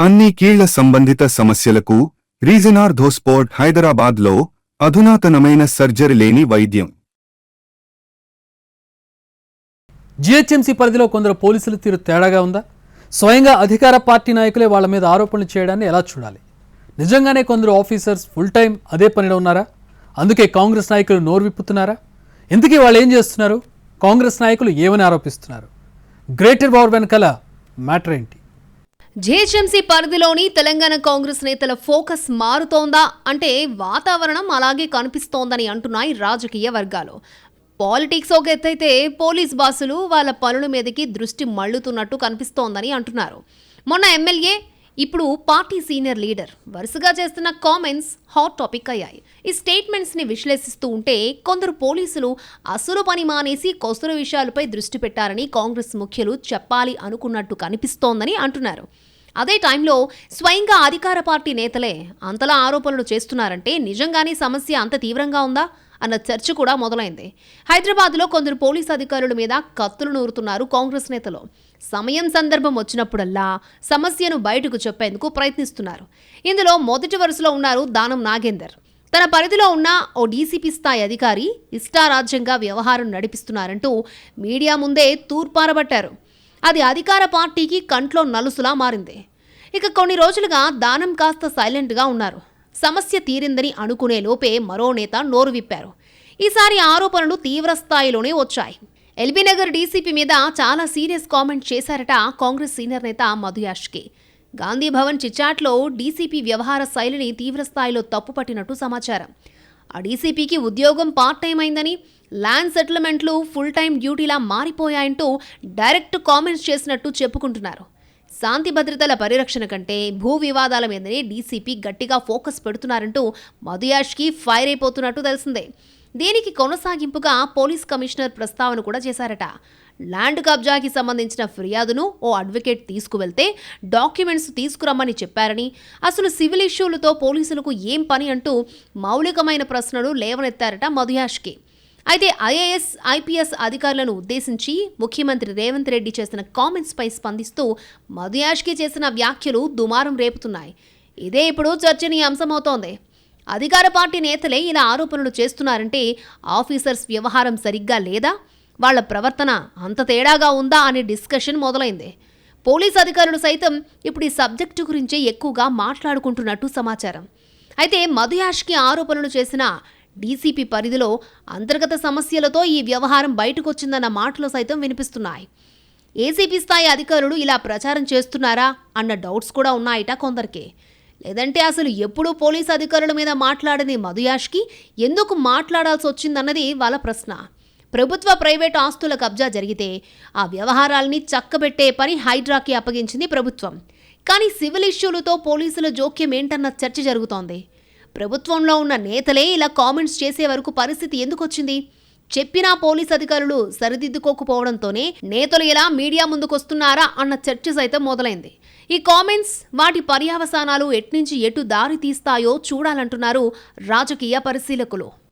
అన్ని కీళ్ల సంబంధిత సమస్యలకు రీజనార్థోస్పోర్ట్ హైదరాబాద్లో అధునాతనమైన సర్జరీ లేని వైద్యం. జీహెచ్ఎంసీ పరిధిలో కొందరు పోలీసుల తీరు తేడాగా ఉందా? స్వయంగా అధికార పార్టీ నాయకులే వాళ్ళ మీద ఆరోపణలు చేయడాన్ని ఎలా చూడాలి? నిజంగానే కొందరు ఆఫీసర్స్ ఫుల్ టైం అదే పనిలో ఉన్నారా? అందుకే కాంగ్రెస్ నాయకులు నోరు విప్పుతున్నారా? ఇంతకీ వాళ్ళు ఏం చేస్తున్నారు? కాంగ్రెస్ నాయకులు ఏమని ఆరోపిస్తున్నారు? గ్రేటర్ పవర్ వెనకాల మ్యాటర్ ఏంటి? జీహెచ్ఎంసీ పరిధిలోని తెలంగాణ కాంగ్రెస్ నేతల ఫోకస్ మారుతోందా అంటే వాతావరణం అలాగే కనిపిస్తోందని అంటున్నాయి రాజకీయ వర్గాలు. పాలిటిక్స్ ఒక ఎత్తైతే పోలీస్ బాసులు వాళ్ళ పనుల మీదకి దృష్టి మళ్లుతున్నట్టు కనిపిస్తోందని అంటున్నారు. మొన్న ఎమ్మెల్యే, ఇప్పుడు పార్టీ సీనియర్ లీడర్ వరుసగా చేస్తున్న కామెంట్స్ హాట్ టాపిక్ అయ్యాయి. ఈ స్టేట్మెంట్స్ని విశ్లేషిస్తూ ఉంటే కొందరు పోలీసులు అసలు పని మానేసి కొసరు విషయాలపై దృష్టి పెట్టారని కాంగ్రెస్ ముఖ్యులు చెప్పాలి అనుకున్నట్టు కనిపిస్తోందని అంటున్నారు. అదే టైంలో స్వయంగా అధికార పార్టీ నేతలే అంతలా ఆరోపణలు చేస్తున్నారంటే నిజంగానే సమస్య అంత తీవ్రంగా ఉందా అన్న చర్చ కూడా మొదలైంది. హైదరాబాద్లో కొందరు పోలీస్ అధికారుల మీద కత్తులు నూరుతున్నారు కాంగ్రెస్ నేతలు. సమయం సందర్భం వచ్చినప్పుడల్లా సమస్యను బయటకు చెప్పేందుకు ప్రయత్నిస్తున్నారు. ఇందులో మొదటి వరుసలో ఉన్నారు దానం నాగేందర్. తన పరిధిలో ఉన్న ఓ డీసీపీ స్థాయి అధికారి ఇష్టారాజ్యంగా వ్యవహారం నడిపిస్తున్నారంటూ మీడియా ముందే తూర్పారబట్టారు. అది అధికార పార్టీకి కంట్లో నలుసులా మారింది. ఇక కొన్ని రోజులుగా దానం కాస్త సైలెంట్గా ఉన్నారు. సమస్య తీరిందని అనుకునే లోపే మరో నేత నోరు విప్పారు. ఈసారి ఆరోపణలు తీవ్ర స్థాయిలోనే వచ్చాయి. ఎల్బీనగర్ డీసీపీ మీద చాలా సీరియస్ కామెంట్ చేశారట కాంగ్రెస్ సీనియర్ నేత మధు యాష్కి. గాంధీ భవన్ చిచాట్లో డీసీపీ వ్యవహార శైలిని తీవ్ర స్థాయిలో తప్పుపట్టినట్టు సమాచారం. ఆ డీసీపీకి ఉద్యోగం పార్ట్ టైం అయిందని, ల్యాండ్ సెటిల్మెంట్లు ఫుల్ టైం డ్యూటీలా మారిపోయాయంటూ డైరెక్ట్ కామెంట్స్ చేసినట్టు చెప్పుకుంటున్నారు. శాంతి భద్రతల పరిరక్షణ కంటే భూ వివాదాల మీదనే డీసీపీ గట్టిగా ఫోకస్ పెడుతున్నారంటూ మధు యాష్కి ఫైర్ అయిపోతున్నట్టు తెలిసిందే. దీనికి కొనసాగింపుగా పోలీస్ కమిషనర్ ప్రస్తావన కూడా చేశారట. ల్యాండ్ కబ్జాకి సంబంధించిన ఫిర్యాదును ఓ అడ్వకేట్ తీసుకువెళ్తే డాక్యుమెంట్స్ తీసుకురమ్మని చెప్పారని, అసలు సివిల్ ఇష్యూలతో పోలీసులకు ఏం పని అంటూ మౌలికమైన ప్రశ్నలు లేవనెత్తారట మధు యాష్కి. అయితే ఐఏఎస్, ఐపీఎస్ అధికారులను ఉద్దేశించి ముఖ్యమంత్రి రేవంత్ రెడ్డి చేసిన కామెంట్స్పై స్పందిస్తూ మధు యాష్కి చేసిన వ్యాఖ్యలు దుమారం రేపుతున్నాయి. ఇదే ఇప్పుడు చర్చనీయాంశమవుతోంది. అధికార పార్టీ నేతలే ఇలా ఆరోపణలు చేస్తున్నారంటే ఆఫీసర్స్ వ్యవహారం సరిగ్గా లేదా, వాళ్ల ప్రవర్తన అంత తేడాగా ఉందా అనే డిస్కషన్ మొదలైంది. పోలీస్ అధికారులు సైతం ఇప్పుడు ఈ సబ్జెక్టు గురించే ఎక్కువగా మాట్లాడుకుంటున్నట్టు సమాచారం. అయితే మధు యాష్కి ఆరోపణలు చేసిన డీసీపీ పరిధిలో అంతర్గత సమస్యలతో ఈ వ్యవహారం బయటకొచ్చిందన్న మాటలు సైతం వినిపిస్తున్నాయి. ఏసీపీ స్థాయి అధికారులు ఇలా ప్రచారం చేస్తున్నారా అన్న డౌట్స్ కూడా ఉన్నాయట కొందరికి. లేదంటే అసలు ఎప్పుడూ పోలీస్ అధికారుల మీద మాట్లాడని మధు యాష్కి ఎందుకు మాట్లాడాల్సి వచ్చిందన్నది వాళ్ళ ప్రశ్న. ప్రభుత్వ ప్రైవేటు ఆస్తుల కబ్జా జరిగితే ఆ వ్యవహారాల్ని చక్కబెట్టే పని హైడ్రాకి అప్పగించింది ప్రభుత్వం. కానీ సివిల్ ఇష్యూలతో పోలీసుల జోక్యం ఏంటన్న చర్చ జరుగుతోంది. ప్రభుత్వంలో ఉన్న నేతలే ఇలా కామెంట్స్ చేసే వరకు పరిస్థితి ఎందుకు వచ్చింది? చెప్పినా పోలీస్ అధికారులు సరిదిద్దుకోకపోవడంతోనే నేతలు ఇలా మీడియా ముందుకొస్తున్నారా అన్న చర్చ సైతం మొదలైంది. ఈ కామెంట్స్, వాటి పర్యవసానాలు ఎట్నుంచి ఎటు దారి తీస్తాయో చూడాలంటున్నారు రాజకీయ పరిశీలకులు.